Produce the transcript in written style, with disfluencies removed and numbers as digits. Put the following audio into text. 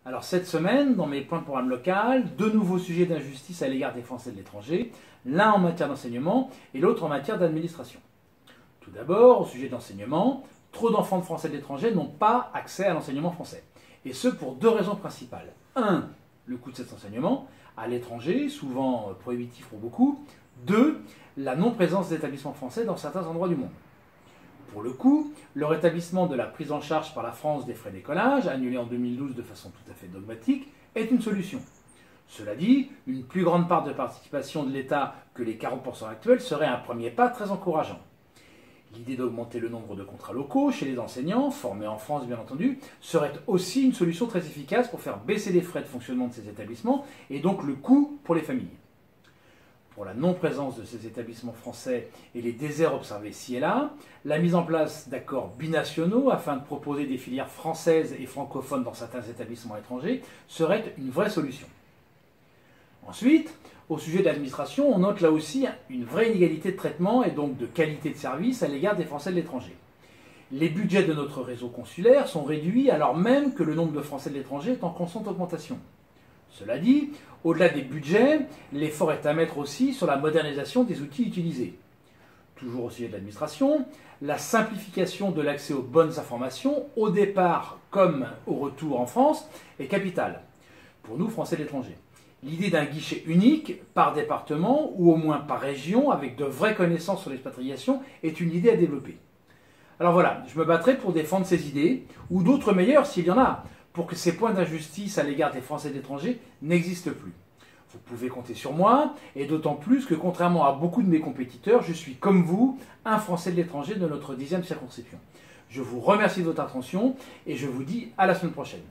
Alors cette semaine, dans mes points de programme local, deux nouveaux sujets d'injustice à l'égard des Français de l'étranger, l'un en matière d'enseignement et l'autre en matière d'administration. Tout d'abord, au sujet d'enseignement, trop d'enfants de Français de l'étranger n'ont pas accès à l'enseignement français. Et ce pour deux raisons principales. Un, le coût de cet enseignement à l'étranger, souvent prohibitif pour beaucoup. Deux, la non-présence d'établissements français dans certains endroits du monde. Pour le coup, le rétablissement de la prise en charge par la France des frais d'écolage, annulé en 2012 de façon tout à fait dogmatique, est une solution. Cela dit, une plus grande part de participation de l'État que les 40% actuels serait un premier pas très encourageant. L'idée d'augmenter le nombre de contrats locaux chez les enseignants, formés en France bien entendu, serait aussi une solution très efficace pour faire baisser les frais de fonctionnement de ces établissements et donc le coût pour les familles. Pour la non-présence de ces établissements français et les déserts observés ci et là, la mise en place d'accords binationaux afin de proposer des filières françaises et francophones dans certains établissements étrangers serait une vraie solution. Ensuite, au sujet de l'administration, on note là aussi une vraie inégalité de traitement et donc de qualité de service à l'égard des Français de l'étranger. Les budgets de notre réseau consulaire sont réduits alors même que le nombre de Français de l'étranger est en constante augmentation. Cela dit, au-delà des budgets, l'effort est à mettre aussi sur la modernisation des outils utilisés. Toujours au sujet de l'administration, la simplification de l'accès aux bonnes informations, au départ comme au retour en France, est capitale. Pour nous, Français de l'étranger. L'idée d'un guichet unique par département ou au moins par région avec de vraies connaissances sur l'expatriation est une idée à développer. Alors voilà, je me battrai pour défendre ces idées, ou d'autres meilleures s'il y en a, pour que ces points d'injustice à l'égard des Français de l'étranger n'existent plus. Vous pouvez compter sur moi, et d'autant plus que contrairement à beaucoup de mes compétiteurs, je suis comme vous, un Français de l'étranger de notre 10e circonscription. Je vous remercie de votre attention et je vous dis à la semaine prochaine.